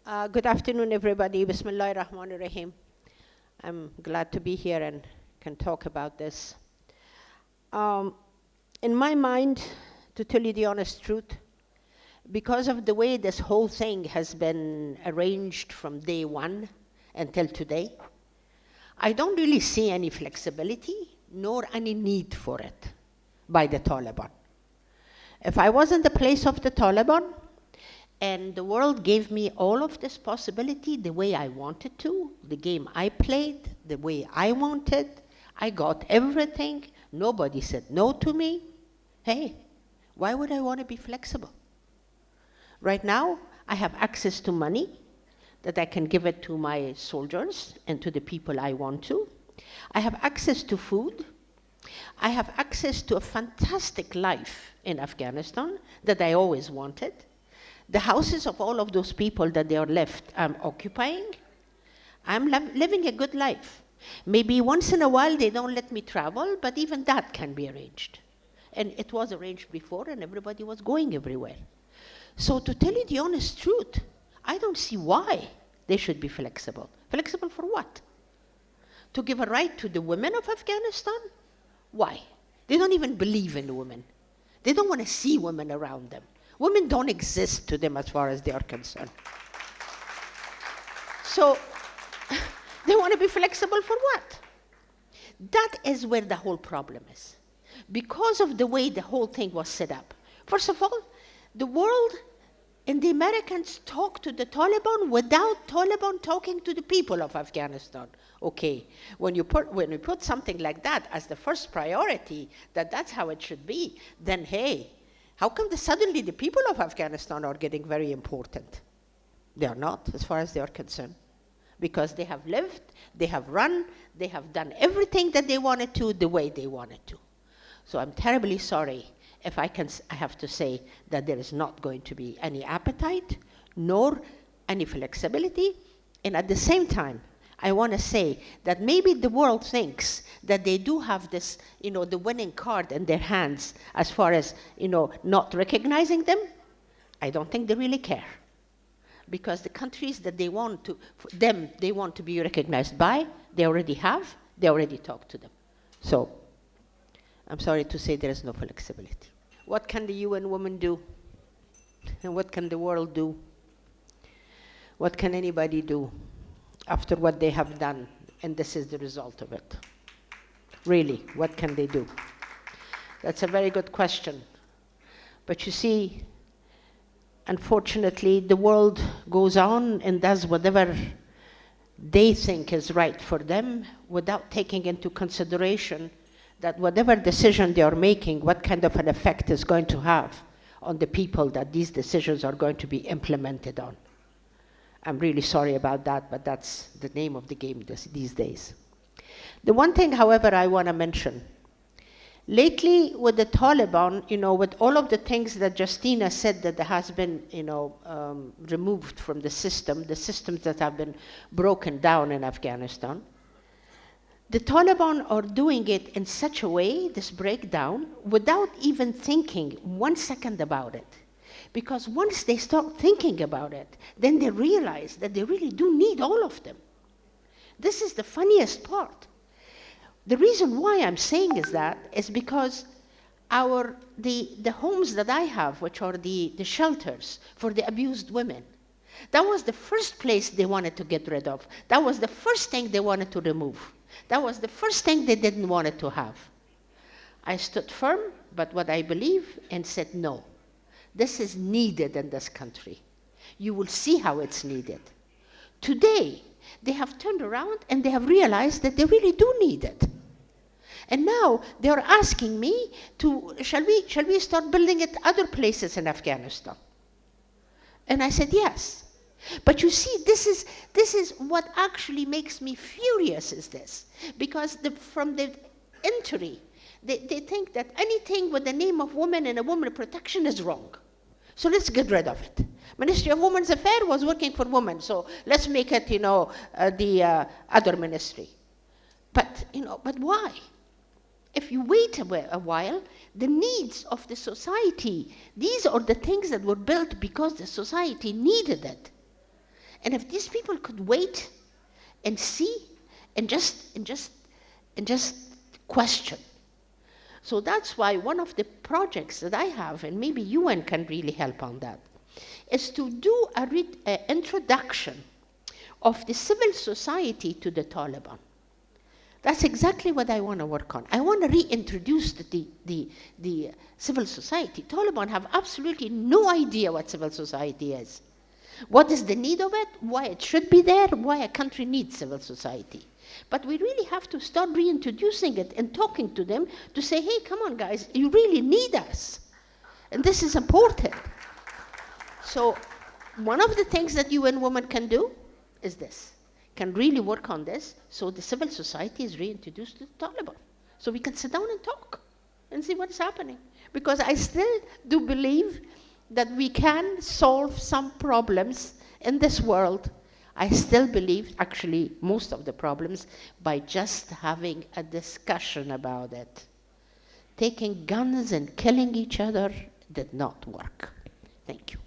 Good afternoon, everybody. Bismillahir Rahmanir Rahim. I'm glad to be here and can talk about this. In my mind, to tell you the honest truth, because of the way this whole thing has been arranged from day one until today, I don't really see any flexibility nor any need for it by the Taliban. If I was in the place of the Taliban, and the world gave me all of this possibility the way I wanted to, the game I played, the way I wanted, I got everything, nobody said no to me. Hey, why would I want to be flexible? Right now, I have access to money that I can give it to my soldiers and to the people I want to. I have access to food. I have access to a fantastic life in Afghanistan that I always wanted. The houses of all of those people that they are left, I'm occupying. I'm living a good life. Maybe once in a while they don't let me travel, but even that can be arranged. And it was arranged before, and everybody was going everywhere. So to tell you the honest truth, I don't see why they should be flexible. Flexible for what? To give a right to the women of Afghanistan? Why? They don't even believe in women. They don't want to see women around them. Women don't exist to them as far as they are concerned. So they want to be flexible for what? That is where the whole problem is. Because of the way the whole thing was set up. First of all, the world and the Americans talk to the Taliban without Taliban talking to the people of Afghanistan. Okay, when you put something like that as the first priority, that's how it should be, then hey, how come suddenly the people of Afghanistan are getting very important? They are not, as far as they are concerned. Because they have lived, they have run, they have done everything that they wanted to the way they wanted to. So I'm terribly sorry if I have to say that there is not going to be any appetite, nor any flexibility. And at the same time, I want to say that maybe the world thinks that they do have this, the winning card in their hands as far as, not recognizing them. I don't think they really care. Because the countries that they want to be recognized by, they already have, they already talked to them. So, I'm sorry to say there is no flexibility. What can the UN women do? And what can the world do? What can anybody do after what they have done? And this is the result of it. Really, what can they do? That's a very good question. But you see, unfortunately, the world goes on and does whatever they think is right for them without taking into consideration that whatever decision they are making, what kind of an effect is going to have on the people that these decisions are going to be implemented on. I'm really sorry about that, but that's the name of the game these days. The one thing, however, I want to mention, lately with the Taliban, with all of the things that Justina said that has been, removed from the systems that have been broken down in Afghanistan, the Taliban are doing it in such a way, this breakdown, without even thinking 1 second about it. Because once they start thinking about it, then they realize that they really do need all of them. This is the funniest part. The reason why I'm saying is because the homes that I have, which are the shelters for the abused women, that was the first place they wanted to get rid of. That was the first thing they wanted to remove. That was the first thing they didn't want it to have. I stood firm, but what I believe, and said no. This is needed in this country. You will see how it's needed. Today, they have turned around and they have realized that they really do need it. And now they are asking me shall we start building it other places in Afghanistan? And I said yes. But you see, this is what actually makes me furious is this. Because from the entry, they think that anything with the name of women and a woman protection is wrong. So let's get rid of it. Ministry of Women's Affairs was working for women, so let's make it, the other ministry. But why? If you wait a while, the needs of the society, these are the things that were built because the society needed it. And if these people could wait and see and just question. So that's why one of the projects that I have, and maybe UN can really help on that, is to do an introduction of the civil society to the Taliban. That's exactly what I want to work on. I want to reintroduce the civil society. Taliban have absolutely no idea what civil society is. What is the need of it? Why it should be there? Why a country needs civil society? But we really have to start reintroducing it and talking to them to say, hey, come on, guys, you really need us. And this is important. So one of the things that UN Women can do is this. Can really work on this so the civil society is reintroduced to the Taliban. So we can sit down and talk and see what is happening. Because I still do believe that we can solve some problems in this world. I still believe, actually, most of the problems by just having a discussion about it. Taking guns and killing each other did not work. Thank you.